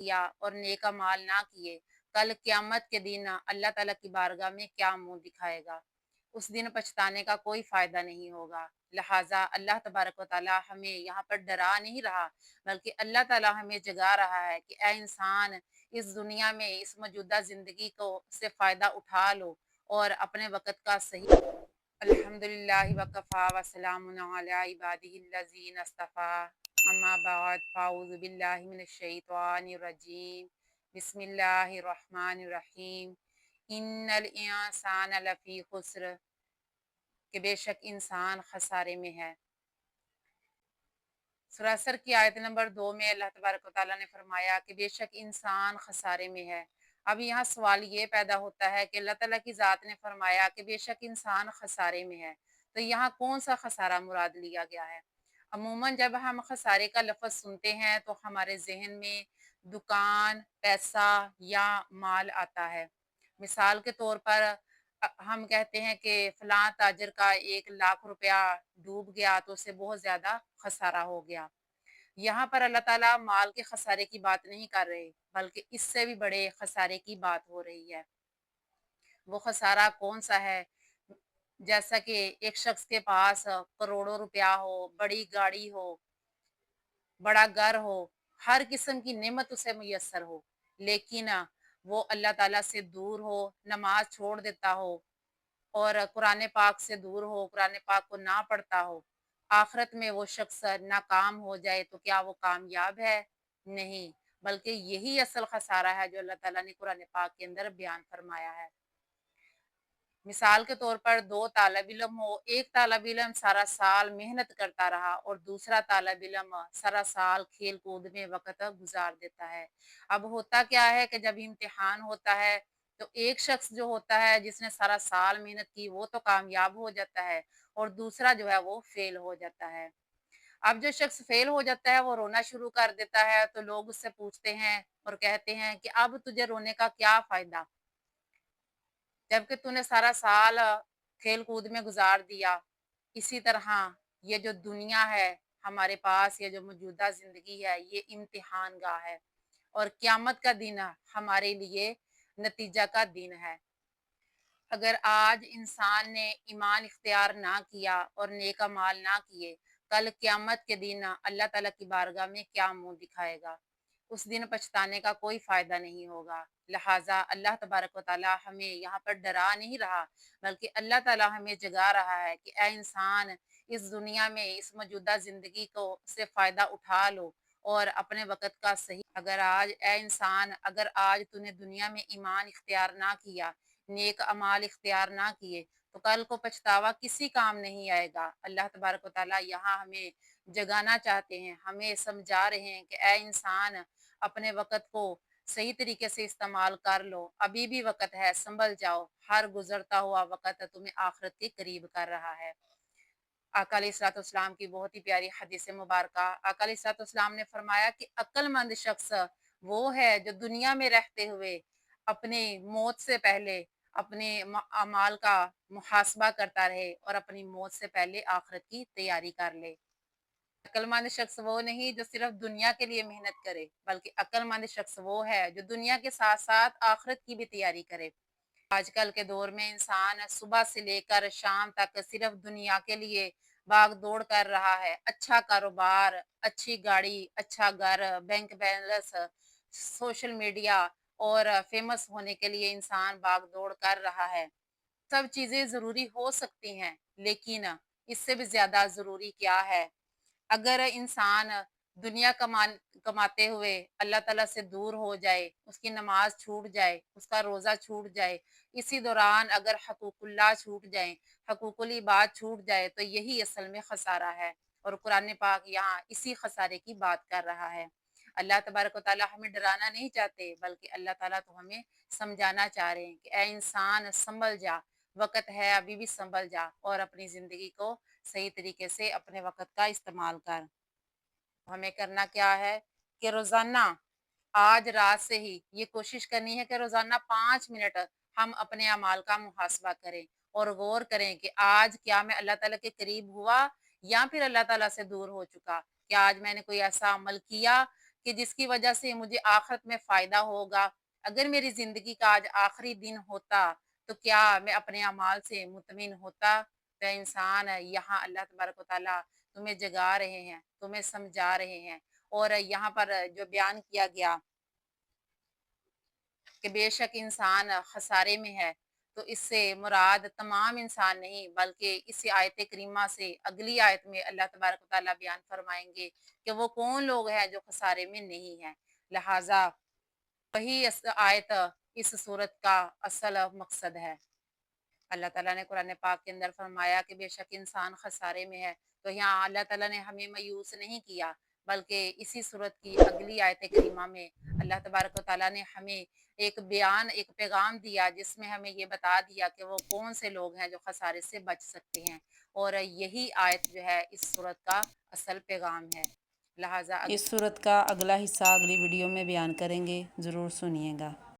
किया और नेक अमाल ना किए, कल क़यामत के दिन अल्लाह ताला की बारगाह में क्या मुँह दिखाएगा? उस दिन पछताने का कोई फ़ायदा नहीं होगा। लिहाज़ा अल्लाह तबारक व तआला हमें यहाँ पर डरा नहीं रहा, बल्कि अल्लाह ताला हमें जगा रहा है कि ऐ इंसान, इस दुनिया में इस मौजूदा ज़िंदगी को से फ़ायदा उठा लो और अपने वक़्त का सही अल्हम्दुलिल्लाहि व कफ़ा व सलामुन अला इबादिहिल्लज़ीना इस्तफ़ा अम्मा बाद फ़अऊज़ु बिल्लाहि मिनश शैतानिर रजीम बिस्मिल्लाहिर रहमानिर रहीम इन्नल इंसाना लफ़ी खुस्र कि बेशक इंसान खसारे में है। सूरह असर की आयत नंबर 2 में अल्लाह तबारक व तआला ने फरमाया कि बेशक इंसान खसारे में है। अब यहाँ सवाल ये पैदा होता है कि अल्लाह ताला की ज़ात ने फरमाया कि बेशक इंसान खसारे में है, तो यहाँ कौन-सा खसारा मुराद लिया गया है? अमूमन जब हम खसारे का लफ़्ज़ सुनते हैं तो हमारे ज़हन में दुकान, पैसा या माल आता है। मिसाल के तौर पर हम कहते हैं कि फलाँ ताजिर का 1 लाख रुपया डूब गया तो उसे बहुत ज़्यादा खसारा हो गया। यहाँ पर अल्लाह ताला माल के खसारे की बात नहीं कर रहे, बल्कि इससे भी बड़े खसारे की बात हो रही है। वो खसारा कौन-सा है? जैसा कि एक शख्स के पास करोड़ों रुपया हो, बड़ी गाड़ी हो, बड़ा घर हो, हर किस्म की नेमत उसे मुयस्सर हो, लेकिन वो अल्लाह ताला से दूर हो, नमाज़ छोड़ देता हो और कुरान पाक से दूर हो, कुरान पाक को ना पढ़ता हो, आखिरत में वो शख्स नाकाम हो जाए तो क्या वो कामयाब है? नहीं, बल्कि यही असल खसारा है जो अल्लाह ताला ने कुरान पाक के अंदर बयान फरमाया है। मिसाल के तौर पर 2 तालिब-इल्म हो, एक तालिब-इल्म सारा साल मेहनत करता रहा और दूसरा तालिब-इल्म सारा साल खेल-कूद में वक़्त गुज़ार देता है। अब होता क्या है कि जब इम्तिहान होता है, तो एक शख्स जो होता है जिसने सारा साल मेहनत की वो तो कामयाब हो जाता है और दूसरा जो है वो फ़ेल हो जाता है। अब जो शख्स फ़ेल हो जाता है वो रोना शुरू कर देता है, तो लोग उससे पूछते हैं और कहते हैं कि अब तुझे रोने का क्या फ़ायदा? जबकि तूने सारा साल खेल-कूद में गुज़ार दिया। इसी तरह ये जो दुनिया है हमारे पास, ये जो मौजूदा ज़िंदगी है, ये इम्तिहान गाह है और क़यामत का दिन हमारे लिए नतीजा का दिन है। अगर आज इंसान ने ईमान इख्तियार ना किया और नेक अमाल ना किए, कल क़यामत के दिन अल्लाह ताला की बारगाह में क्या मुँह दिखाएगा? उस दिन पछताने का कोई फ़ायदा नहीं होगा। लिहाज़ा अल्लाह तबारक व तआला हमें यहाँ पर डरा नहीं रहा, बल्कि अल्लाह ताला हमें जगा रहा है कि ऐ इंसान, इस दुनिया में इस मौजूदा ज़िंदगी को से फ़ायदा उठा लो और अपने वक़्त का सही अगर आज तूने दुनिया में ईमान इख्तियार ना किया, नेक अमाल इख्तियार ना किए, तो कल को पछतावा किसी काम नहीं आएगा। अल्लाह तबारक व तआला यहाँ हमें जगाना चाहते हैं, हमें समझा रहे हैं कि ऐ इंसान, अपने वक़्त को सही तरीके से इस्तेमाल कर लो, अभी भी वक़्त है, संभल जाओ, हर गुज़रता हुआ वक़्त तुम्हें आखिरत के करीब कर रहा है। आका अलैहिस्सलाम की बहुत ही प्यारी हदीस मुबारका, आका अलैहिस्सलाम ने फरमाया कि अक्लमंद शख्स वो है जो दुनिया में रहते हुए अपनी मौत से पहले अपने अमाल का मुहासबा करता रहे और अपनी मौत से पहले आखिरत की तैयारी कर ले। अक्लमंद शख्स वो नहीं जो सिर्फ दुनिया के लिए मेहनत करे, बल्कि अक्लमंद शख्स वो है जो दुनिया के साथ साथ आखिरत की भी तैयारी करे। आजकल के दौर में इंसान सुबह से लेकर शाम तक सिर्फ दुनिया के लिए भाग दौड़ कर रहा है। अच्छा कारोबार, अच्छी गाड़ी, अच्छा घर, बैंक बैलेंस, सोशल मीडिया और फेमस होने के लिए इंसान भाग दौड़ कर रहा है। सब चीजें जरूरी हो सकती हैं, लेकिन इससे भी ज्यादा जरूरी क्या है? अगर इंसान दुनिया कमाते हुए अल्लाह ताला से दूर हो जाए, उसकी नमाज छूट जाए, उसका रोज़ा छूट जाए, इसी दौरान अगर हकूकुल्लाह छूट जाएँ, हकूकुल इबाद छूट जाए, तो यही असल में खसारा है और कुरान पाक यहाँ इसी खसारे की बात कर रहा है। अल्लाह तबारक व तआला हमें डराना नहीं चाहते, बल्कि अल्लाह ताला तो हमें समझाना चाह रहे हैं कि ऐ इंसान, संभल जा, वक़्त है, अभी भी संभल जा और अपनी ज़िंदगी को सही तरीके से अपने वक़्त का इस्तेमाल कर। हमें करना क्या है कि रोज़ाना आज रात से ही ये कोशिश करनी है कि रोज़ाना 5 मिनट हम अपने अमाल का मुहासबा करें और गौर करें कि आज क्या मैं अल्लाह ताला के करीब हुआ या फिर अल्लाह ताला से दूर हो चुका? क्या आज मैंने कोई ऐसा अमल किया کہ جس کی وجہ سے مجھے آخرت میں فائدہ ہوگا۔ اگر میری زندگی کا آج آخری دن ہوتا تو کیا میں اپنے اعمال سے مطمئن ہوتا؟ تو اے انسان یہاں اللہ تبارک و تعالیٰ تمہیں جگا رہے ہیں، تمہیں سمجھا رہے ہیں، اور یہاں پر جو بیان کیا گیا کہ بے شک انسان خسارے میں ہے، تو اس سے مراد تمام انسان نہیں بلکہ اسی آیت کریمہ سے اگلی آیت میں اللہ تبارک و تعالیٰ بیان فرمائیں گے کہ وہ کون لوگ ہیں جو خسارے میں نہیں ہیں۔ لہٰذا وہی آیت اس صورت کا اصل مقصد ہے۔ اللہ تعالیٰ نے قرآن پاک کے اندر فرمایا کہ بے شک انسان خسارے میں ہے، تو یہاں اللہ تعالیٰ نے ہمیں مایوس نہیں کیا، بلکہ اسی صورت کی اگلی آیت کریمہ میں اللہ تبارک و تعالیٰ نے ہمیں ایک بیان، ایک پیغام دیا جس میں ہمیں یہ بتا دیا کہ وہ کون سے لوگ ہیں جو خسارے سے بچ سکتے ہیں، اور یہی آیت جو ہے اس صورت کا اصل پیغام ہے۔ لہٰذا اس صورت کا اگلا حصہ اگلی ویڈیو میں بیان کریں گے، ضرور سنیے گا۔